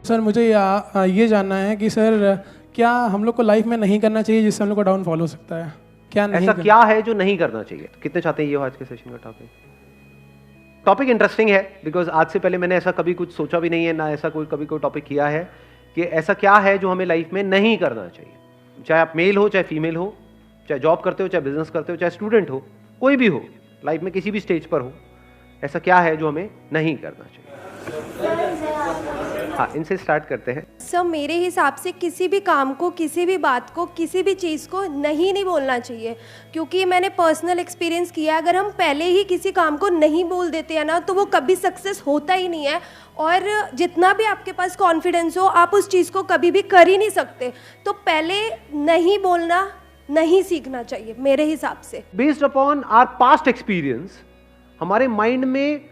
Sir मुझे ये जानना है कि सर क्या हम लोग को लाइफ में नहीं करना चाहिए जिससे हम लोग को डाउनफॉल हो सकता है? क्या नहीं ऐसा क्या है जो नहीं करना चाहिए? तो कितने चाहते हैं ये हो आज के सेशन का टॉपिक इंटरेस्टिंग है, बिकॉज आज से पहले मैंने ऐसा कभी कुछ सोचा भी नहीं है, ना ऐसा कभी कोई टॉपिक किया है कि ऐसा क्या है जो हमें लाइफ में नहीं करना चाहिए। चाहे आप मेल हो, चाहे फीमेल हो, चाहे जॉब करते हो, चाहे बिजनेस करते हो, चाहे स्टूडेंट हो, कोई भी हो, लाइफ में किसी भी स्टेज पर हो, ऐसा क्या है जो हमें नहीं करना चाहिए? हाँ, इनसे स्टार्ट करते हैं। सर मेरे हिसाब से किसी भी काम को, किसी भी बात को, किसी भी चीज़ को नहीं बोलना चाहिए, क्योंकि मैंने पर्सनल एक्सपीरियंस किया है। अगर हम पहले ही किसी काम को नहीं बोल देते हैं ना, तो वो कभी सक्सेस होता ही नहीं है, और जितना भी आपके पास कॉन्फिडेंस हो, आप उस चीज़ को कभी भी कर ही नहीं सकते। तो पहले नहीं बोलना नहीं सीखना चाहिए मेरे हिसाब से। Based upon our past experience हमारे माइंड में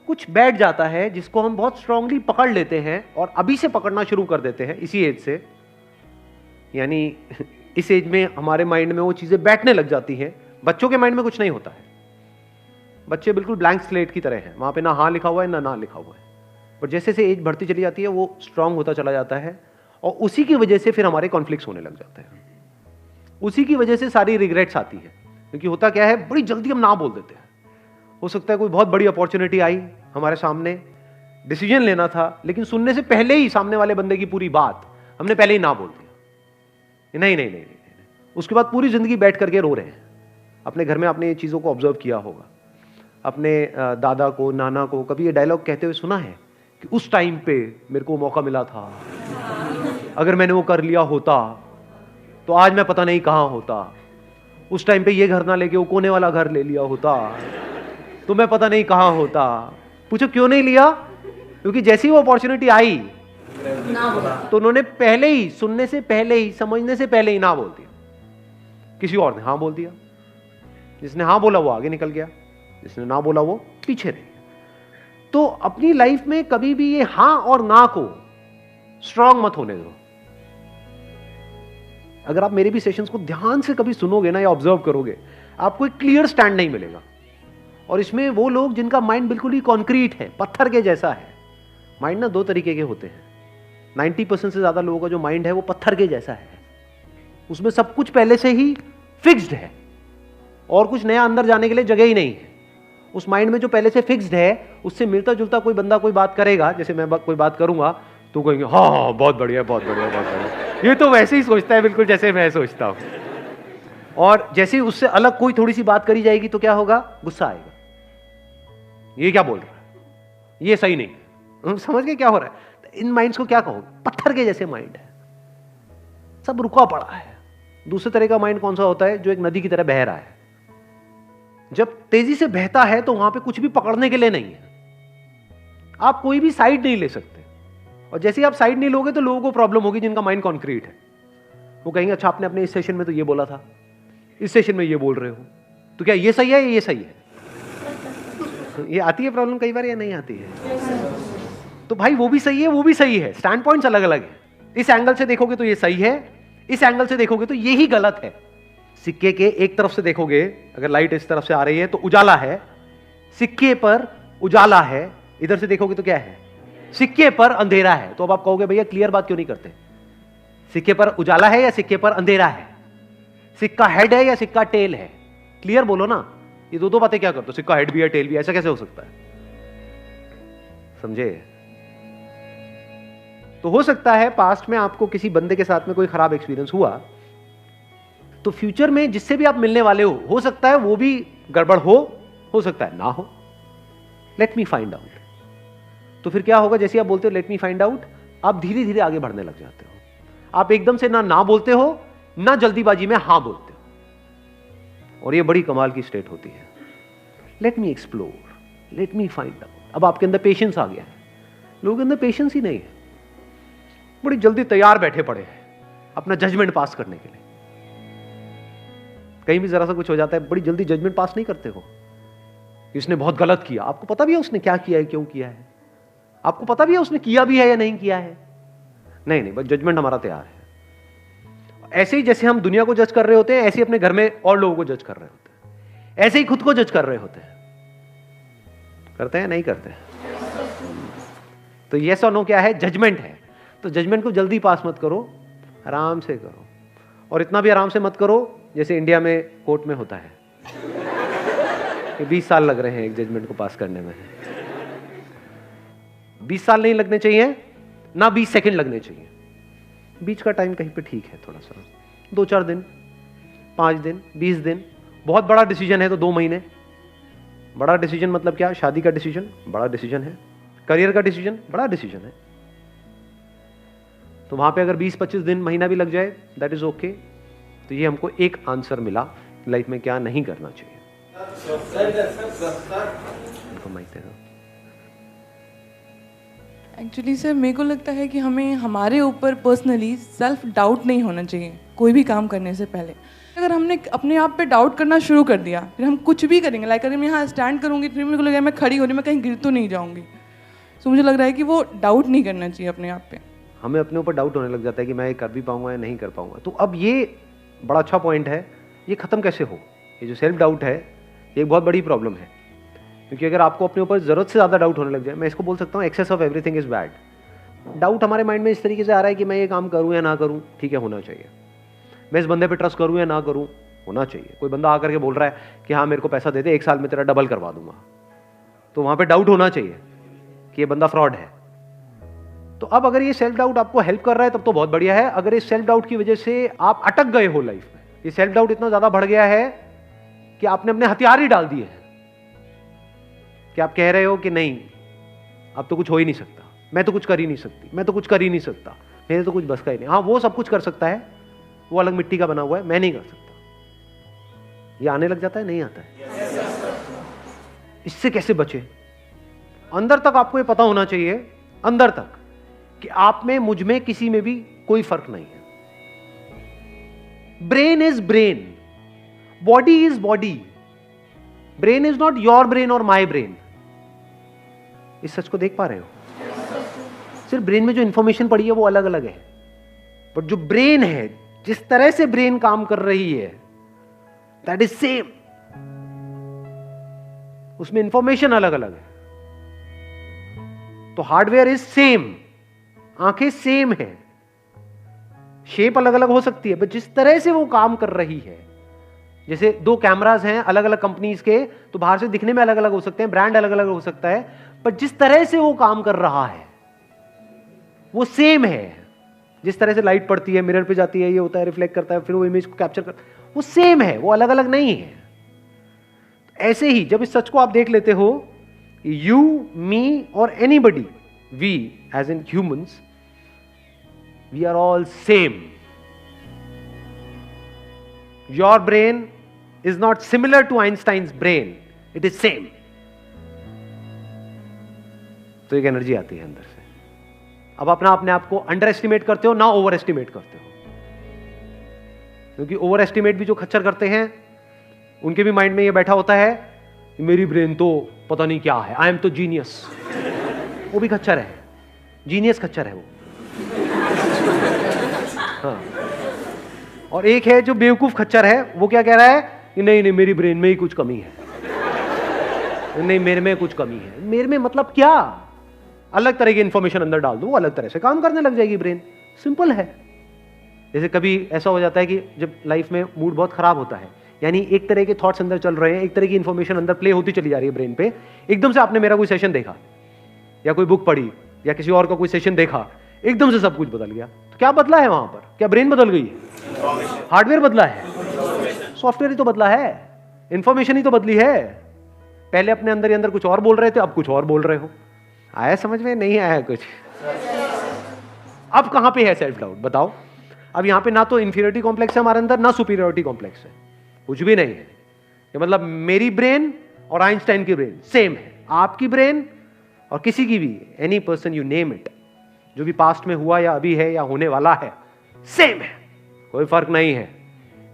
कुछ बैठ जाता है जिसको हम बहुत स्ट्रांगली पकड़ लेते हैं और अभी से पकड़ना शुरू कर देते हैं इसी एज से। यानी इस एज में हमारे माइंड में वो चीजें बैठने लग जाती हैं। बच्चों के माइंड में कुछ नहीं होता है, बच्चे बिल्कुल ब्लैंक स्लेट की तरह हैं, वहां पे ना हाँ लिखा हुआ है ना लिखा हुआ है। पर जैसे जैसे एज बढ़ती चली जाती है वो स्ट्रांग होता चला जाता है, और उसी की वजह से फिर हमारे कॉन्फ्लिक्ट्स होने लग जाते हैं। उसी की वजह से सारी रिग्रेट्स आती है, क्योंकि होता क्या है, बड़ी जल्दी हम ना बोल देते हैं। हो सकता है कोई बहुत बड़ी अपॉर्चुनिटी आई हमारे सामने, डिसीजन लेना था, लेकिन सुनने से पहले ही सामने वाले बंदे की पूरी बात हमने पहले ही ना बोल दिया। नहीं नहीं नहीं, नहीं। उसके बाद पूरी जिंदगी बैठ करके रो रहे हैं। अपने घर में आपने ये चीज़ों को ऑब्जर्व किया होगा, अपने दादा को, नाना को कभी ये डायलॉग कहते हुए सुना है कि उस टाइम पे मेरे को मौका मिला था, अगर मैंने वो कर लिया होता तो आज मैं पता नहीं कहां होता, उस टाइम पे ये घर ना लेके वो कोने वाला घर ले लिया होता तो मैं पता नहीं कहां होता। पूछो क्यों नहीं लिया? क्योंकि जैसी वो अपॉर्चुनिटी आई तो उन्होंने पहले ही, सुनने से पहले ही, समझने से पहले ही ना बोल दिया। किसी और ने हाँ बोल दिया। जिसने हाँ बोला वो आगे निकल गया, जिसने ना बोला वो पीछे रह गया। तो अपनी लाइफ में कभी भी ये हाँ और ना को स्ट्रांग मत होने दो। अगर आप मेरे भी सेशंस को ध्यान से कभी सुनोगे ना या ऑब्जर्व करोगे, आपको एक क्लियर स्टैंड नहीं मिलेगा। और इसमें वो लोग जिनका माइंड बिल्कुल ही कॉन्क्रीट है, पत्थर के जैसा है। माइंड ना दो तरीके के होते हैं। 90% से ज्यादा लोगों का जो माइंड है वो पत्थर के जैसा है। उसमें सब कुछ पहले से ही फिक्स्ड है और कुछ नया अंदर जाने के लिए जगह ही नहीं है। उस माइंड में जो पहले से फिक्स्ड है, उससे मिलता जुलता कोई बंदा कोई बात करेगा, जैसे मैं कोई बात करूंगा तो कहेंगे हाँ बहुत बढ़िया बहुत बढ़िया बहुत बढ़िया, ये तो वैसे ही सोचता है बिल्कुल जैसे मैं सोचता हूं। और जैसे ही उससे अलग कोई थोड़ी सी बात करी जाएगी तो क्या होगा? गुस्सा आएगा, ये क्या बोल रहा है, ये सही नहीं। समझ गए क्या हो रहा है? इन माइंड्स को क्या कहो? पत्थर के जैसे माइंड है, सब रुका पड़ा है। दूसरे तरह का माइंड कौन सा होता है? जो एक नदी की तरह बह रहा है। जब तेजी से बहता है तो वहां पे कुछ भी पकड़ने के लिए नहीं है, आप कोई भी साइड नहीं ले सकते। और जैसे ही आप साइड नहीं लोगे तो लोगों को प्रॉब्लम होगी जिनका माइंड कॉन्क्रीट है। वो कहेंगे अच्छा आपने अपने इस सेशन में तो ये बोला था, इस सेशन में ये बोल रहे हो, तो क्या ये सही है या ये सही है? ये आती है प्रॉब्लम कई बार या नहीं आती है? तो भाई वो भी सही है, वो भी सही है, स्टैंड पॉइंट्स अलग अलग है। इस एंगल से देखोगे तो ये सही है, इस एंगल से देखोगे तो यही गलत है। सिक्के के एक तरफ से देखोगे, अगर लाइट इस तरफ से आ रही है तो उजाला है, सिक्के पर उजाला है। इधर से देखोगे तो क्या है? सिक्के पर अंधेरा है। तो अब आप कहोगे भैया क्लियर बात क्यों नहीं करते? सिक्के पर उजाला है या सिक्के पर अंधेरा है? सिक्का हेड है या सिक्का टेल है? क्लियर बोलो ना। ये दो बातें क्या करते हो? सिक्का हेड भी है टेल भी, ऐसा कैसे हो सकता है? समझे? तो हो सकता है पास्ट में आपको किसी बंदे के साथ में कोई खराब एक्सपीरियंस हुआ, तो फ्यूचर में जिससे भी आप मिलने वाले हो सकता है वो भी गड़बड़ हो सकता है ना हो। Let me find out. तो फिर क्या होगा? जैसे आप बोलते हो लेट मी फाइंड आउट, आप धीरे धीरे आगे बढ़ने लग जाते हो। आप एकदम से ना बोलते हो, ना जल्दीबाजी में हां बोलते हो, और ये बड़ी कमाल की स्टेट होती है। Let me explore, let me find out. अब आपके अंदर पेशेंस आ गया है। लोगों के अंदर पेशेंस ही नहीं है, बड़ी जल्दी तैयार बैठे पड़े हैं अपना जजमेंट पास करने के लिए। कहीं भी जरा सा कुछ हो जाता है, बड़ी जल्दी जजमेंट पास नहीं करते हो। इसने बहुत गलत किया, आपको पता भी है उसने क्या किया है, क्यों किया है, आपको पता भी है उसने किया भी है या नहीं किया है। नहीं, बस जजमेंट हमारा तैयार है। ऐसे ही जैसे हम दुनिया को जज कर रहे होते हैं, ऐसे ही अपने घर में और लोगों को जज कर रहे होते हैं, ऐसे ही खुद को जज कर रहे होते हैं। करते हैं नहीं करते? तो यस और नो क्या है? जजमेंट है। तो जजमेंट को जल्दी पास मत करो, आराम से करो, और इतना भी आराम से मत करो जैसे इंडिया में कोर्ट में होता है कि 20 साल लग रहे हैं एक जजमेंट को पास करने में। 20 साल नहीं लगने चाहिए, ना 20 सेकंड लगने चाहिए, बीच का टाइम कहीं पे ठीक है, थोड़ा सा 2-4 दिन, 5 दिन, 20 दिन। बहुत बड़ा डिसीजन है तो 2 महीने। बड़ा डिसीजन मतलब क्या? शादी का डिसीजन बड़ा डिसीजन है, करियर का डिसीजन बड़ा डिसीजन है, तो वहां पे अगर 20-25 दिन, महीना भी लग जाए, दैट इज ओके। तो ये हमको एक आंसर मिला लाइफ में क्या नहीं करना चाहिए। एक्चुअली सर मेरे को लगता है कि हमें हमारे ऊपर पर्सनली सेल्फ डाउट नहीं होना चाहिए कोई भी काम करने से पहले। अगर हमने अपने आप पे डाउट करना शुरू कर दिया, फिर हम कुछ भी करेंगे, लाइक अगर मैं यहाँ स्टैंड करूँगी फिर मेरे को लगेगा मैं खड़ी हो रही, मैं कहीं गिर तो नहीं जाऊँगी। सो मुझे लग रहा है कि वो डाउट नहीं करना चाहिए अपने आप पे। हमें अपने ऊपर डाउट होने लग जाता है कि मैं ये कर भी पाऊंगा या नहीं कर पाऊंगा। तो अब ये बड़ा अच्छा पॉइंट है, ये खत्म कैसे हो? ये जो सेल्फ डाउट है ये एक बहुत बड़ी प्रॉब्लम है, क्योंकि अगर आपको अपने ऊपर ज़रूरत से ज़्यादा डाउट होने लग जाए, मैं इसको बोल सकता हूँ excess of everything is bad. Doubt हमारे माइंड में इस तरीके से आ रहा है कि मैं ये काम करूँ या ना करूँ, ठीक है, होना चाहिए। मैं इस बंदे पे ट्रस्ट करूँ या ना करूँ, होना चाहिए। कोई बंदा आकर के बोल रहा है कि हाँ मेरे को पैसा दे दे, 1 साल में तेरा डबल करवा दूंगा, तो वहाँ पे डाउट होना चाहिए कि ये बंदा फ्रॉड है। तो अब अगर ये सेल्फ डाउट आपको हेल्प कर रहा है तब तो बहुत बढ़िया है। अगर इस सेल्फ डाउट की वजह से आप अटक गए हो लाइफ में, ये सेल्फ डाउट इतना ज्यादा बढ़ गया है कि आपने अपने हथियार ही डाल दिए हैं, कि आप कह रहे हो कि नहीं अब तो कुछ हो ही नहीं सकता, मैं तो कुछ कर ही नहीं सकती, मैं तो कुछ कर ही नहीं सकता, मेरे तो कुछ बस का ही नहीं। हाँ वो सब कुछ कर सकता है, वो अलग मिट्टी का बना हुआ है, मैं नहीं कर सकता। ये आने लग जाता है, नहीं आता है। इससे कैसे बचे? अंदर तक आपको ये पता होना चाहिए, अंदर तक, कि आप में, मुझ में, किसी में भी कोई फर्क नहीं है। Brain is brain, body is body, brain is not your brain और माई ब्रेन। इस सच को देख पा रहे हो? सिर्फ ब्रेन में जो इंफॉर्मेशन पड़ी है वो अलग अलग है, बट जो ब्रेन है, जिस तरह से ब्रेन काम कर रही है, दैट इज सेम। उसमें इंफॉर्मेशन अलग अलग है। तो हार्डवेयर इज सेम, आंखें सेम है, शेप अलग अलग हो सकती है, बट जिस तरह से वो काम कर रही है, जैसे 2 कैमरास हैं अलग अलग कंपनीज के, तो बाहर से दिखने में अलग अलग हो सकते हैं, ब्रांड अलग अलग हो सकता है, पर जिस तरह से वो काम कर रहा है वो सेम है। जिस तरह से लाइट पड़ती है, मिरर पे जाती है, ये होता है, रिफ्लेक्ट करता है, फिर वो इमेज को कैप्चर करता है, वो सेम है, वो अलग अलग नहीं है। ऐसे ही जब इस सच को आप देख लेते हो, यू, मी और anybody, we as in humans, we are all same. Your brain is not similar to Einstein's brain, it is same. तो एक एनर्जी आती है अंदर से। अब अपने आप को अंडर एस्टिमेट करते हो ना ओवर एस्टिमेट करते हो, क्योंकि ओवर एस्टिमेट भी जो खच्चर करते हैं उनके भी माइंड में ये बैठा होता है कि मेरी ब्रेन तो पता नहीं क्या है, आई एम तो जीनियस। वो भी खच्चर है, जीनियस खच्चर है वो। हाँ। और एक है जो बेवकूफ खच्चर है, वो क्या कह रहा है कि नहीं नहीं मेरी ब्रेन में ही कुछ कमी है, नहीं मेरे में कुछ कमी है। मेरे में मतलब क्या? अलग तरह की इंफॉर्मेशन अंदर डाल दो, वो अलग तरह से काम करने लग जाएगी ब्रेन। सिंपल है। जैसे कभी ऐसा हो जाता है कि जब लाइफ में मूड बहुत खराब होता है, यानी एक तरह के थॉट्स अंदर चल रहे हैं, एक तरह की इंफॉर्मेशन अंदर प्ले होती चली जा रही है ब्रेन पे, एकदम से आपने मेरा कोई सेशन देखा या कोई बुक पढ़ी या किसी और का कोई सेशन देखा, एकदम से सब कुछ बदल गया। तो क्या बदला है वहां पर? क्या ब्रेन बदल गई है? हार्डवेयर बदला है, सॉफ्टवेयर ही तो बदला है, इंफॉर्मेशन ही तो बदली है। पहले अपने अंदर ही अंदर कुछ और बोल रहे थे, अब कुछ और बोल रहे हो। आया समझ में? नहीं आया कुछ? अब कहां पे है सेल्फ डाउट बताओ? अब यहां पे ना तो इंफीरियरिटी कॉम्प्लेक्स है हमारे अंदर, ना सुपीरियरिटी कॉम्प्लेक्स है, कुछ भी नहीं है। ये मतलब मेरी ब्रेन और आइंस्टाइन की ब्रेन सेम है, आपकी ब्रेन और किसी की भी, any person you name it, जो भी पास्ट में हुआ या अभी है या होने वाला है, सेम है, कोई फर्क नहीं है।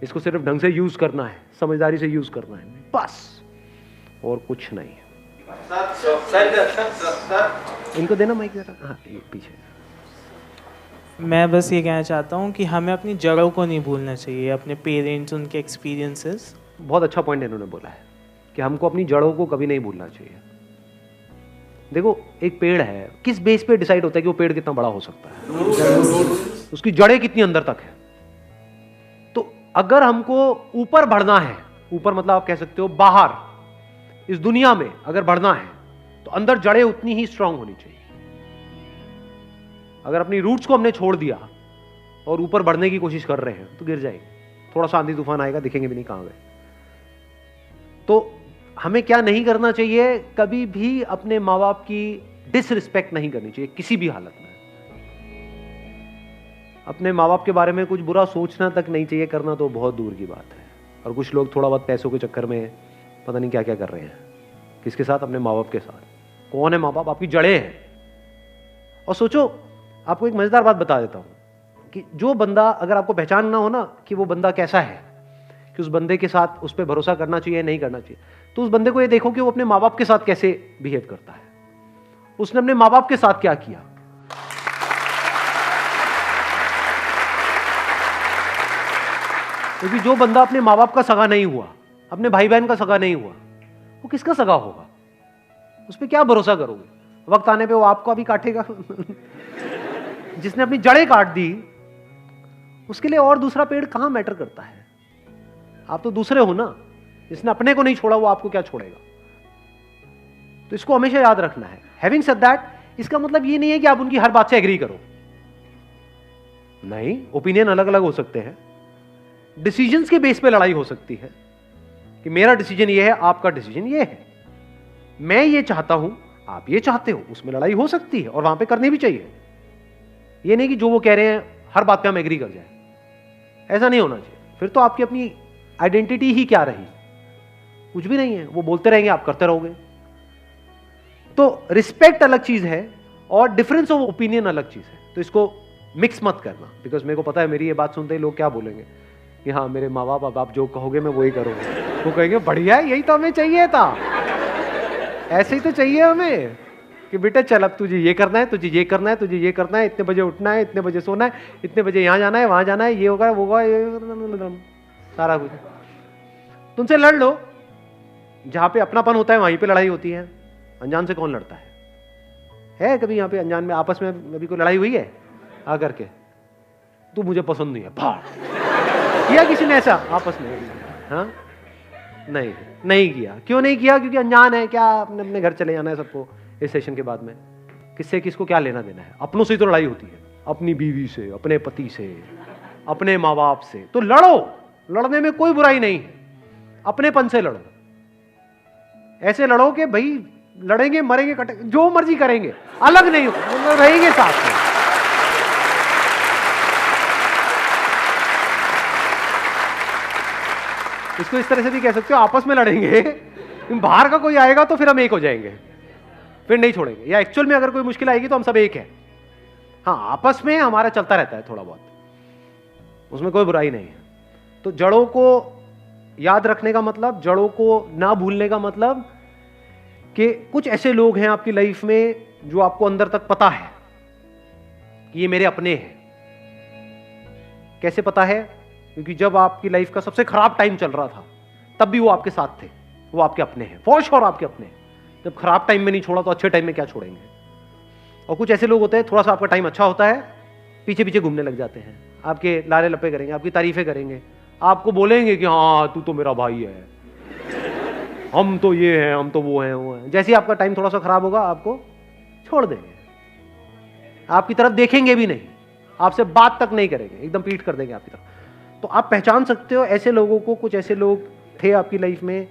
इसको सिर्फ ढंग से यूज करना है, समझदारी से यूज करना है, बस, और कुछ नहीं है। इनको देना माइक जरा। हाँ पीछे। मैं बस ये कहना चाहता हूँ कि हमें अपनी जड़ों को नहीं भूलना चाहिए, अपने पेरेंट्स, उनके एक्सपीरियंसेस। बहुत अच्छा पॉइंट इन्होंने बोला है कि हमको अपनी जड़ों को कभी नहीं भूलना चाहिए। देखो एक पेड़ है, किस बेस पे डिसाइड होता है कि वो पेड़ कितना बड़ा हो सकता है? उसकी जड़ें कितनी अंदर तक है। तो अगर हमको ऊपर बढ़ना है, ऊपर मतलब आप कह सकते हो बाहर इस दुनिया में अगर बढ़ना है, तो अंदर जड़ें उतनी ही स्ट्रांग होनी चाहिए। अगर अपनी रूट्स को हमने छोड़ दिया और ऊपर बढ़ने की कोशिश कर रहे हैं तो गिर जाएंगे। थोड़ा सा आंधी तूफान आएगा, दिखेंगे भी नहीं कहां गए। तो हमें क्या नहीं करना चाहिए, कभी भी अपने माँ बाप की डिसरिस्पेक्ट नहीं करनी चाहिए किसी भी हालत में। अपने माँ बाप के बारे में कुछ बुरा सोचना तक नहीं चाहिए, करना तो बहुत दूर की बात है। और कुछ लोग थोड़ा बहुत पैसों के चक्कर में पता नहीं क्या क्या कर रहे हैं। किसके साथ? अपने माँ बाप के साथ। कौन है माँ बाप? आपकी जड़ें हैं। और सोचो, आपको एक मजेदार बात बता देता हूं कि जो बंदा, अगर आपको पहचानना हो ना कि वो बंदा कैसा है, कि उस बंदे के साथ उस पर भरोसा करना चाहिए नहीं करना चाहिए, तो उस बंदे को ये देखो कि वो अपने माँ बाप के साथ कैसे बिहेव करता है। उसने अपने माँ बाप के साथ क्या किया। क्योंकि जो बंदा अपने माँ बाप का सगा नहीं हुआ, अपने भाई बहन का सगा नहीं हुआ, वो किसका सगा होगा? उस पर क्या भरोसा करोगे? वक्त आने पे वो आपको भी काटेगा। जिसने अपनी जड़ें काट दी, उसके लिए और दूसरा पेड़ कहां मैटर करता है? आप तो दूसरे हो ना। जिसने अपने को नहीं छोड़ा वो आपको क्या छोड़ेगा? तो इसको हमेशा याद रखना है। हैविंग सेड दैट, इसका मतलब ये नहीं है कि आप उनकी हर बात से एग्री करो। नहीं, ओपिनियन अलग अलग हो सकते हैं। डिसीजंस के बेस पे लड़ाई हो सकती है कि मेरा डिसीजन ये है, आपका डिसीजन ये है, मैं ये चाहता हूं, आप ये चाहते हो। उसमें लड़ाई हो सकती है और वहां पे करनी भी चाहिए। ये नहीं कि जो वो कह रहे हैं हर बात पे हम एग्री कर जाए। ऐसा नहीं होना चाहिए। फिर तो आपकी अपनी आइडेंटिटी ही क्या रही? कुछ भी नहीं है। वो बोलते रहेंगे, आप करते रहोगे। तो रिस्पेक्ट अलग चीज है और डिफरेंस ऑफ ओपिनियन अलग चीज है। तो इसको मिक्स मत करना। बिकॉज मेरे को पता है मेरी ये बात सुनते ही लोग क्या बोलेंगे कि हाँ, मेरे माँ बाप, अब आप जो कहोगे मैं वही करूंगा। वो कहेंगे बढ़िया है, यही तो हमें चाहिए था। ऐसे ही तो चाहिए हमें कि बेटा चल, अब तुझे ये करना है, तुझे ये करना है, तुझे ये करना है, इतने बजे उठना है, इतने बजे सोना है, इतने बजे यहाँ जाना है, वहां जाना है, ये होगा वो होगा, सारा कुछ। तुमसे लड़ लो। जहां पे अपनापन होता है वहीं पे लड़ाई होती है। अनजान से कौन लड़ता है कभी यहाँ पे अनजान में आपस में अभी कोई लड़ाई हुई है आकर के? तू मुझे पसंद नहीं है, भाड़ किया किसी ने ऐसा आपस में? हाँ, नहीं किया। क्यों नहीं किया? क्योंकि अनजान है। क्या अपने अपने घर चले जाना है सबको इस सेशन के बाद में? किससे किसको क्या लेना देना है? अपनों से ही तो लड़ाई होती है, अपनी बीवी से, अपने पति से, अपने माँ बाप से। तो लड़ो, लड़ने में कोई बुराई नहीं है। अपनेपन से लड़ो। ऐसे लड़ो कि भाई लड़ेंगे, मरेंगे, कटेंगे, जो मर्जी करेंगे, अलग नहीं हो, रहेंगे साथ में। इसको इस तरह से भी कह सकते हो, आपस में लड़ेंगे, बाहर का कोई आएगा तो फिर हम एक हो जाएंगे, फिर नहीं छोड़ेंगे। या एक्चुअल में अगर कोई मुश्किल आएगी तो हम सब एक है। हाँ, आपस में हमारा चलता रहता है थोड़ा बहुत, उसमें कोई बुराई नहीं है। तो जड़ों को याद रखने का मतलब, जड़ों को ना भूलने का मतलब कि कुछ ऐसे लोग हैं आपकी लाइफ में जो आपको अंदर तक पता है कि ये मेरे अपने हैं। कैसे पता है? क्योंकि जब आपकी लाइफ का सबसे खराब टाइम चल रहा था तब भी वो आपके साथ थे, वो आपके अपने हैं, फॉर श्योर आपके अपने हैं। जब खराब टाइम में नहीं छोड़ा तो अच्छे टाइम में क्या छोड़ेंगे? और कुछ ऐसे लोग होते हैं, थोड़ा सा आपका टाइम अच्छा होता है, पीछे पीछे घूमने लग जाते हैं, आपके लारे लपे करेंगे, आपकी तारीफें करेंगे, आपको बोलेंगे कि हाँ तू तो मेरा भाई है, हम तो ये हैं, हम तो वो हैं। जैसे ही आपका टाइम थोड़ा सा खराब होगा आपको छोड़ देंगे, आपकी तरफ देखेंगे भी नहीं, आपसे बात तक नहीं करेंगे, एकदम पीठ कर देंगे आपकी तरफ। तो आप पहचान सकते हो ऐसे लोगों को। कुछ ऐसे लोग थे आपकी लाइफ में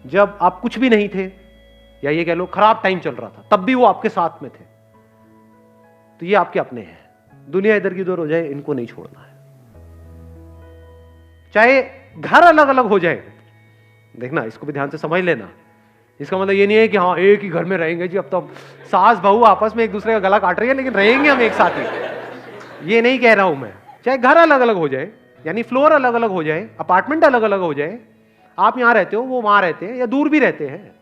जब आप कुछ भी नहीं थे, या ये कह लो खराब टाइम चल रहा था, तब भी वो आपके साथ में थे। तो ये आपके अपने हैं। दुनिया इधर की उधर हो जाए, इनको नहीं छोड़ना है। चाहे घर अलग अलग हो जाए, देखना, इसको भी ध्यान से समझ लेना। इसका मतलब ये नहीं है कि हाँ एक ही घर में रहेंगे जी, अब तो सास बहू आपस में एक दूसरे का गला काट रही है लेकिन रहेंगे हम एक साथ ही, ये नहीं कह रहा हूं मैं। चाहे घर अलग अलग हो जाए, यानी फ्लोर अलग अलग हो जाए, अपार्टमेंट अलग अलग हो जाए, आप यहां रहते हो वो वहां रहते हैं, या दूर भी रहते हैं,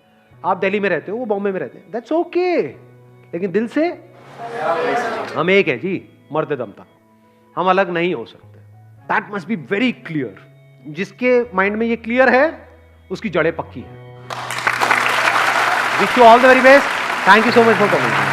आप दिल्ली में रहते हो वो बॉम्बे में रहते हैं, दैट्स ओके। लेकिन दिल से हम एक है जी, मरते दम तक हम अलग नहीं हो सकते। That must be very clear. जिसके माइंड में ये क्लियर है उसकी जड़ें पक्की है। Wish you all the very best. Thank you so much for coming.